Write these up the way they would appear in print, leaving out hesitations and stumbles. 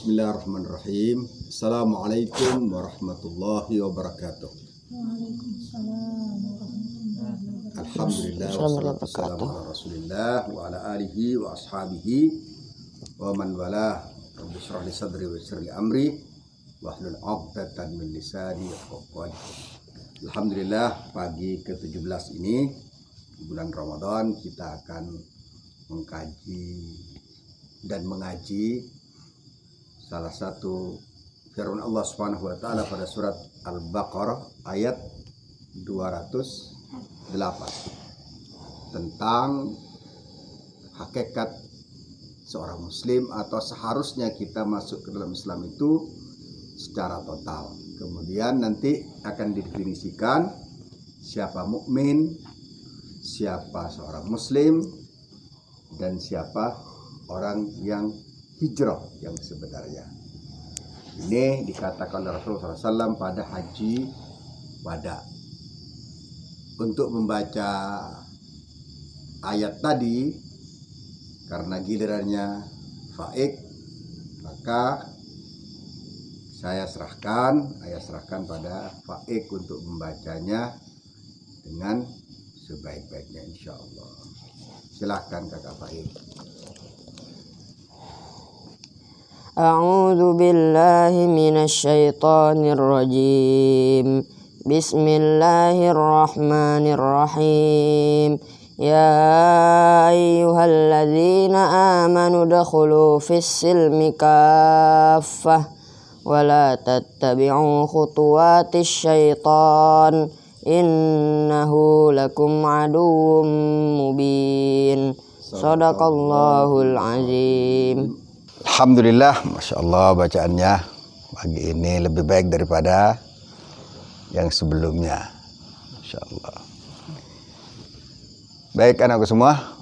Bismillahirrahmanirrahim. Assalamualaikum warahmatullahi wabarakatuh. Alhamdulillah wassalatu wassalamu ala Rasulillah wa ala alihi wa ashabihi wa man walah. Rabbi shrah li sadri wa yassir li amri wahlul 'uqdatam min lisani yafqahu qawli. Alhamdulillah, pagi ke-17 ini bulan Ramadan kita akan mengkaji dan mengaji salah satu firman Allah Subhanahu wa taala pada surat Al-Baqarah ayat 208 tentang hakikat seorang muslim atau seharusnya kita masuk ke dalam Islam itu secara total. Kemudian nanti akan didefinisikan siapa mukmin, siapa seorang muslim, dan siapa orang yang hijrah yang sebenarnya. Ini dikatakan oleh Rasulullah SAW pada haji wada. Untuk membaca ayat tadi, karena gilirannya Faik, maka saya serahkan pada Faik untuk membacanya dengan sebaik-baiknya insya Allah. Silahkan kakak Faik. A'udzu billahi minasyaitonir rajim. Bismillahirrahmanirrahim. Ya ayyuhalladzina amanu dakhulu fis-silmi kaffah wa la tattabi'u khutuwatis syaitan innahu lakum aduwwum mubin. Shadaqallahul azim. Alhamdulillah, Masya Allah bacaannya pagi ini lebih baik daripada yang sebelumnya. Masya Allah. Baik anakku semua,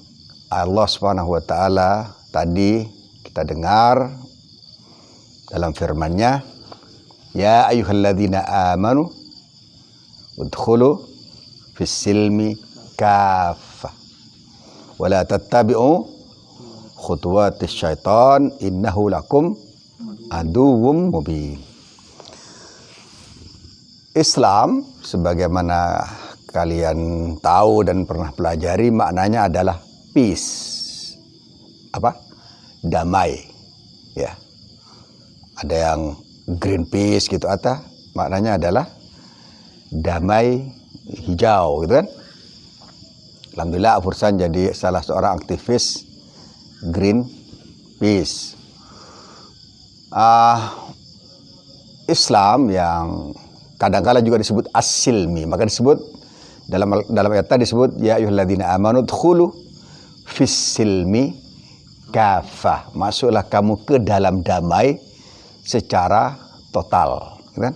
Allah Subhanahu wa taala tadi kita dengar dalam firman-Nya, ya ayyuhalladzina amanu udkhulu fis-silmi kaffah wa la tattabi'u khutuwatis syaitan innahu lakum aduwwum mubin. Islam sebagaimana kalian tahu dan pernah pelajari maknanya adalah peace. Apa? Damai. Ya. Ada yang green peace gitu maknanya adalah damai hijau gitu kan. Alhamdulillah Fursan jadi salah seorang aktivis green peace. Islam yang kadang-kala juga disebut as-silmi, maka disebut dalam ayat tadi disebut ya ayyuhalladzina amanu dkhulu fis-silmi kafah. Masuklah kamu ke dalam damai secara total, kan?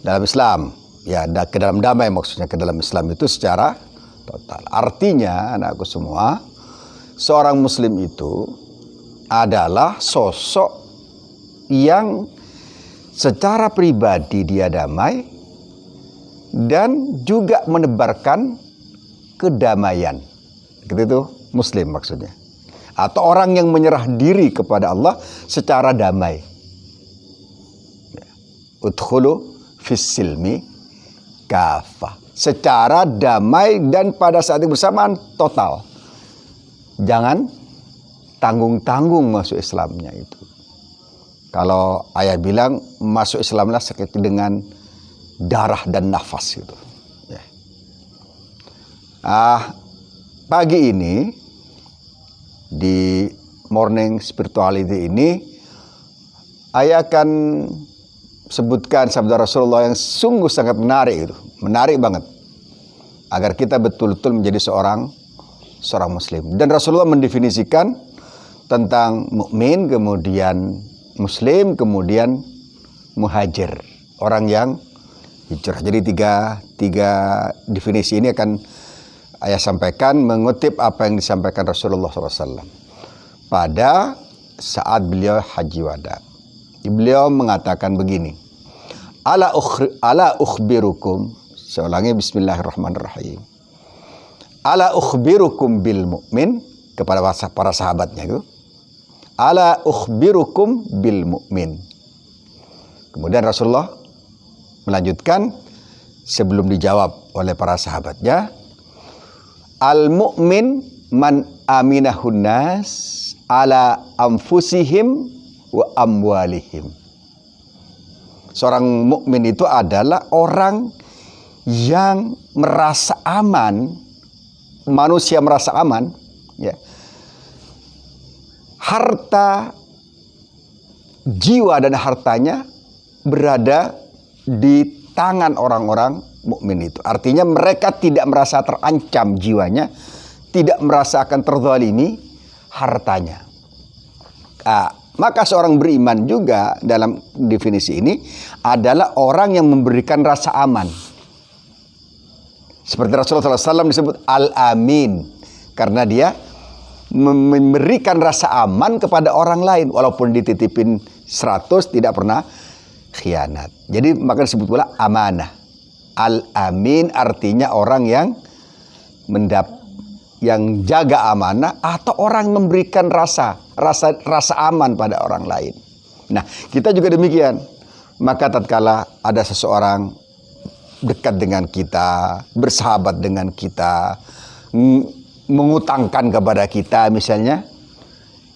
Dalam Islam, ya ke dalam damai maksudnya ke dalam Islam itu secara total. Artinya anakku semua, seorang muslim itu adalah sosok yang secara pribadi dia damai dan juga menebarkan kedamaian. Gitu muslim maksudnya. Atau orang yang menyerah diri kepada Allah secara damai. Udkhulu fis-silmi kafah. Secara damai dan pada saat yang bersamaan total. Jangan tanggung-tanggung masuk Islamnya itu. Kalau ayah bilang masuk Islamlah seperti dengan darah dan nafas gitu. Ya. Pagi ini di morning spirituality ini ayah akan sebutkan sabda Rasulullah yang sungguh sangat menarik itu. Menarik banget. Agar kita betul-betul menjadi seorang muslim. Dan Rasulullah mendefinisikan tentang mukmin, kemudian muslim, kemudian muhajir, orang yang hijrah. Jadi tiga definisi ini akan ayah sampaikan mengutip apa yang disampaikan Rasulullah SAW pada saat beliau haji wada. Beliau mengatakan begini, ala ukhbirukum, saya ulangi bismillahirrahmanirrahim, ala ukhbirukum bil mu'min, kepada para sahabatnya itu, ala ukhbirukum bil mu'min. Kemudian Rasulullah melanjutkan sebelum dijawab oleh para sahabatnya, al mu'min man aminahun nas ala anfusihim wa amwalihim. Seorang mukmin itu adalah orang yang merasa aman, manusia merasa aman, ya. Harta, jiwa dan hartanya berada di tangan orang-orang mukmin itu. Artinya mereka tidak merasa terancam jiwanya, tidak merasa akan terzalimi hartanya. Maka seorang beriman juga dalam definisi ini adalah orang yang memberikan rasa aman. Seperti Rasulullah SAW disebut al-amin, karena dia memberikan rasa aman kepada orang lain, walaupun dititipin 100 tidak pernah khianat. Jadi maka disebut pula amanah. Al-amin artinya orang yang yang jaga amanah, atau orang memberikan rasa aman pada orang lain. Nah, kita juga demikian. Maka tatkala ada seseorang dekat dengan kita, bersahabat dengan kita, mengutangkan kepada kita misalnya,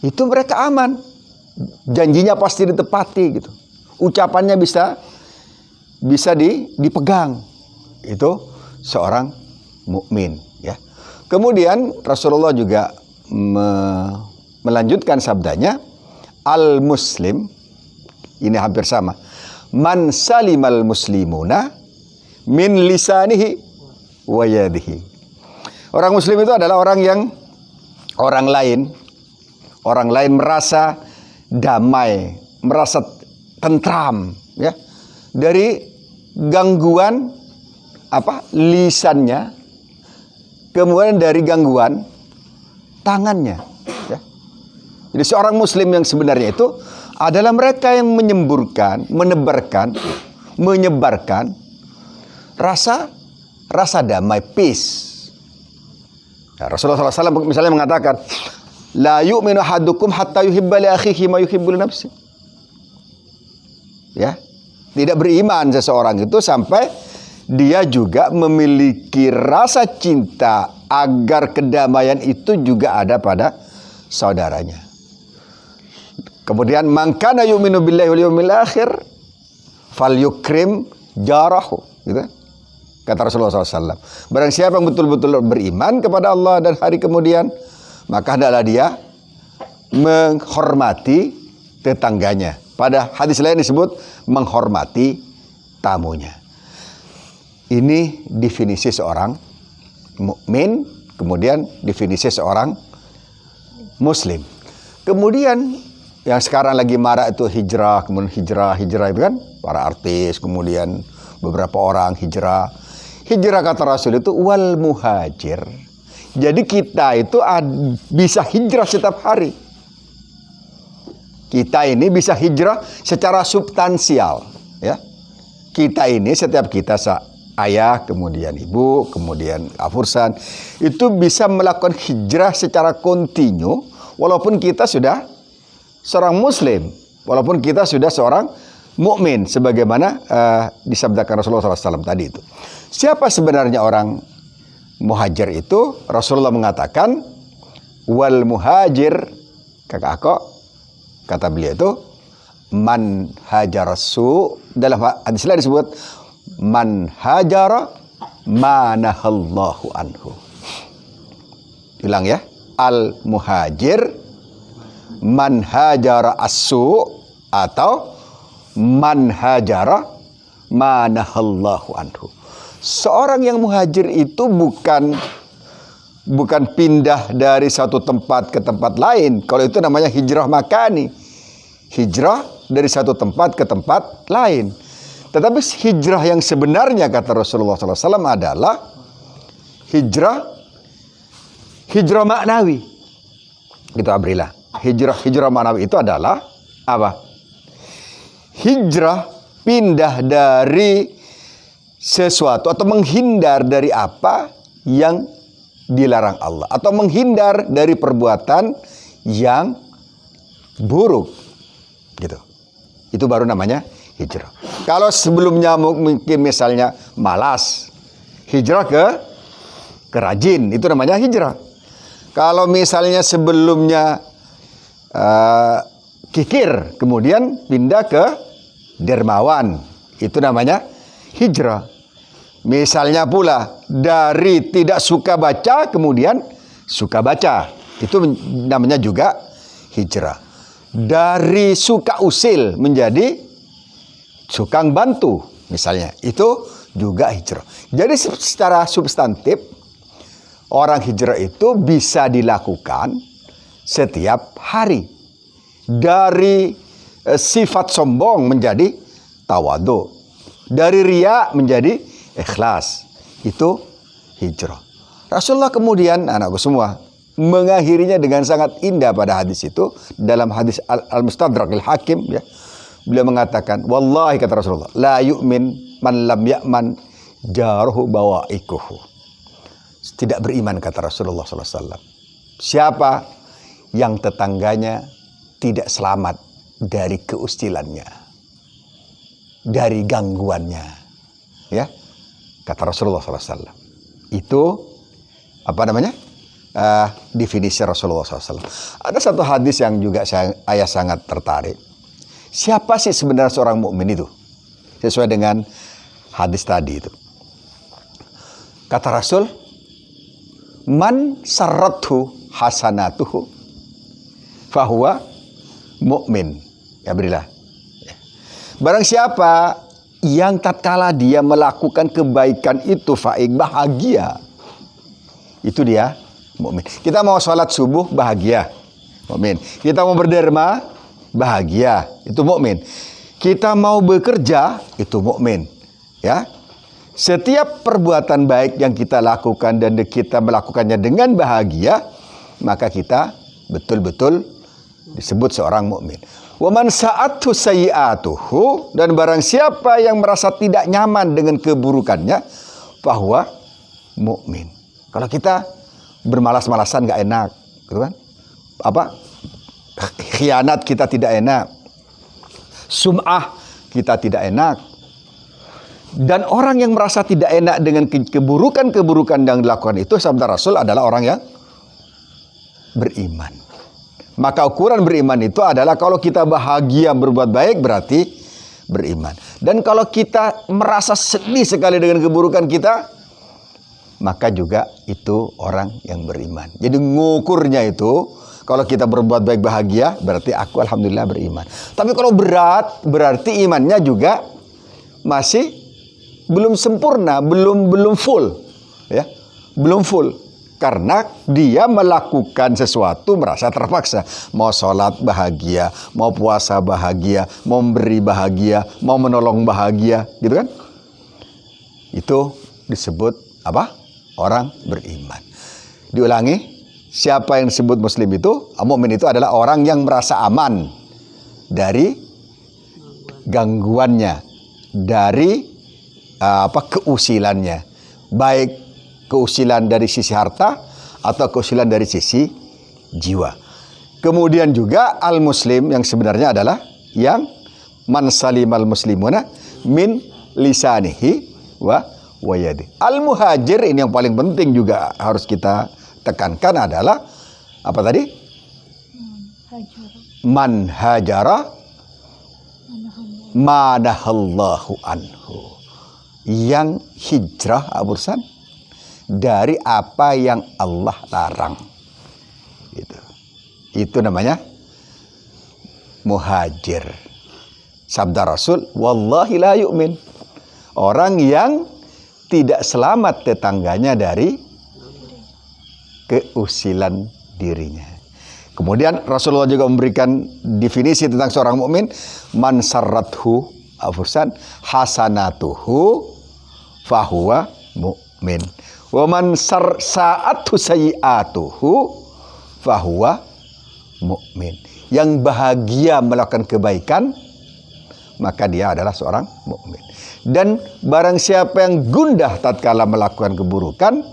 itu mereka aman. Janjinya pasti ditepati gitu. Ucapannya bisa dipegang. Itu seorang mukmin, ya. Kemudian Rasulullah juga melanjutkan sabdanya, al muslim, ini hampir sama, man salimal muslimuna min lisanihi wa yadihi. Orang muslim itu adalah orang yang orang lain merasa damai, merasa tentram, ya, dari gangguan lisannya, kemudian dari gangguan tangannya, ya. Jadi seorang muslim yang sebenarnya itu adalah mereka yang menyebarkan rasa damai, peace. Ya, Rasulullah SAW misalnya mengatakan, la yu'minu ahadukum hatta yuhibba li akhihi ma yuhibbu li nafsihi. Ya, tidak beriman seseorang itu sampai dia juga memiliki rasa cinta agar kedamaian itu juga ada pada saudaranya. Kemudian man kana yu'minu billahi wal yawmil akhir falyukrim jarahu, gitu. Kata Rasulullah SAW, barang siapa yang betul-betul beriman kepada Allah dan hari kemudian, maka hendaklah dia menghormati tetangganya. Pada hadis lain disebut menghormati tamunya. Ini definisi seorang mukmin, kemudian definisi seorang muslim. Kemudian yang sekarang lagi marak itu hijrah, kemudian hijrah itu kan, para artis, kemudian beberapa orang hijrah. Hijrah kata Rasul itu wal muhajir. Jadi kita itu bisa hijrah setiap hari. Kita ini bisa hijrah secara substansial, ya. Kita ini setiap kita ayah, kemudian ibu, kemudian afursan, itu bisa melakukan hijrah secara kontinu walaupun kita sudah seorang muslim, walaupun kita sudah seorang mukmin, sebagaimana disabdakan Rasulullah SAW tadi itu. Siapa sebenarnya orang muhajir itu? Rasulullah mengatakan, wal muhajir, kata beliau itu, man hajara su, dalam hadis lain disebut man hajara manahallahu anhu. Ulang ya, al muhajir man hajara as-su, atau man hajara manahallahu anhu. Seorang yang muhajir itu bukan pindah dari satu tempat ke tempat lain. Kalau itu namanya hijrah makani. Hijrah dari satu tempat ke tempat lain. Tetapi hijrah yang sebenarnya kata Rasulullah SAW adalah hijrah maknawi. Gitu Abrila. Hijrah maknawi itu adalah apa? Hijrah pindah dari sesuatu atau menghindar dari apa yang dilarang Allah, atau menghindar dari perbuatan yang buruk. Gitu. Itu baru namanya hijrah. Kalau sebelumnya mungkin misalnya malas, hijrah ke rajin, itu namanya hijrah. Kalau misalnya sebelumnya kikir, kemudian pindah ke dermawan, itu namanya hijrah. Misalnya pula dari tidak suka baca kemudian suka baca, itu namanya juga hijrah. Dari suka usil menjadi suka bantu, misalnya, itu juga hijrah. Jadi secara substantif orang hijrah itu bisa dilakukan setiap hari. Dari sifat sombong menjadi tawadhu, dari riya menjadi ikhlas, itu hijrah. Rasulullah kemudian, anakku semua, mengakhirinya dengan sangat indah pada hadis itu. Dalam hadis Al-Mustadrak Al-Hakim, ya, beliau mengatakan, wallahi, kata Rasulullah, la yu'min man lam ya'man jaruhu bawaikuhu. Tidak beriman, kata Rasulullah SAW, siapa yang tetangganya tidak selamat dari keustilannya, dari gangguannya, ya, kata Rasulullah SAW. Itu apa namanya? Definisi Rasulullah SAW. Ada satu hadis yang juga saya sangat tertarik. Siapa sih sebenarnya seorang mukmin itu? Sesuai dengan hadis tadi itu. Kata Rasul, man sarrathu hasanatuhu fahuwa mukmin. Ya, berilah. Barang siapa yang tatkala dia melakukan kebaikan itu faik, bahagia, itu dia mukmin. Kita mau sholat subuh, bahagia, mukmin. Kita mau berderma, bahagia, itu mukmin. Kita mau bekerja, itu mukmin. Ya, setiap perbuatan baik yang kita lakukan dan kita melakukannya dengan bahagia, maka kita betul-betul disebut seorang mukmin. Wa man sa'athu sayyi'atuhu, dan barang siapa yang merasa tidak nyaman dengan keburukannya, bahwa mukmin. Kalau kita bermalas-malasan nggak enak, gitu kan? Apa? Khianat kita tidak enak, sum'ah kita tidak enak. Dan orang yang merasa tidak enak dengan keburukan-keburukan yang dilakukan itu, sabda Rasul, adalah orang yang beriman. Maka ukuran beriman itu adalah kalau kita bahagia berbuat baik, berarti beriman. Dan kalau kita merasa sedih sekali dengan keburukan kita, maka juga itu orang yang beriman. Jadi ngukurnya itu, kalau kita berbuat baik bahagia, berarti aku alhamdulillah beriman. Tapi kalau berat, berarti imannya juga masih belum sempurna, belum full, ya, belum full. Karena dia melakukan sesuatu merasa terpaksa. Mau sholat bahagia, mau puasa bahagia, mau memberi bahagia, mau menolong bahagia, gitu kan? Itu disebut apa? Orang beriman. Diulangi, siapa yang disebut muslim itu, mukmin itu adalah orang yang merasa aman dari gangguannya, dari keusilannya, baik keusilan dari sisi harta atau keusilan dari sisi jiwa. Kemudian juga al-muslim yang sebenarnya adalah yang man salimal muslimuna min lisanihi wa yadihi. Al-muhajir ini yang paling penting juga harus kita tekankan adalah apa tadi? Man hajara manahallahu anhu. Yang hijrah abursan dari apa yang Allah larang. Itu namanya muhajir. Sabda Rasul, wallahi la yu'min. Orang yang tidak selamat tetangganya dari keusilan dirinya. Kemudian Rasulullah juga memberikan definisi tentang seorang mukmin, man sarrathu afusan hasanatuhu fahuwa mu'min. Wa man sa'athu sayyi'atuhu fahuwa mu'min. Yang bahagia melakukan kebaikan, maka dia adalah seorang mukmin. Dan barang siapa yang gundah tatkala melakukan keburukan,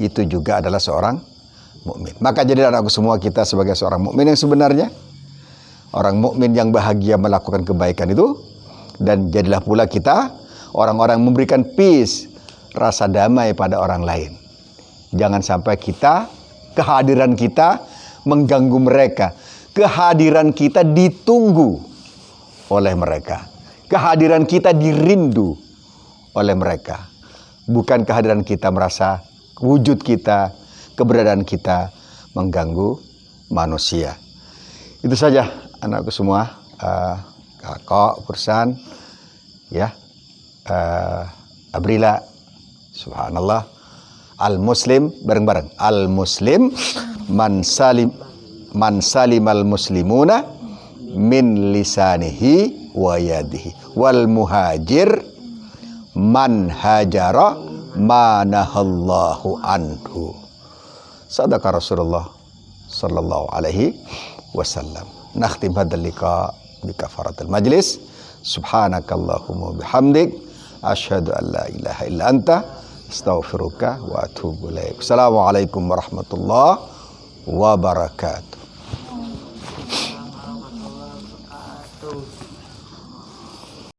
itu juga adalah seorang mukmin. Maka jadi anakku semua, kita sebagai seorang mukmin yang sebenarnya, orang mukmin yang bahagia melakukan kebaikan itu, dan jadilah pula kita orang-orang yang memberikan peace, rasa damai pada orang lain. Jangan sampai kehadiran kita mengganggu mereka. Kehadiran kita ditunggu oleh mereka. Kehadiran kita dirindu oleh mereka. Bukan kehadiran kita merasa wujud kita, keberadaan kita mengganggu manusia. Itu saja anakku semua, kakak, Fursan, ya, Abrila, subhanallah. Al-Muslim, bareng-bareng. Al-Muslim man salimal muslimuna min lisanihi wa yadihi. Wal muhajir man hajara ma nahallahu anhu. Sadaqa Rasulullah sallallahu alaihi wasallam. Nakhtim hadzal liqa bi kafaratil majlis. Subhanakallahumma bihamdik asyhadu an la ilaha illa anta astaghfiruka wa atubu ilaik. Assalamualaikum warahmatullahi wabarakatuh.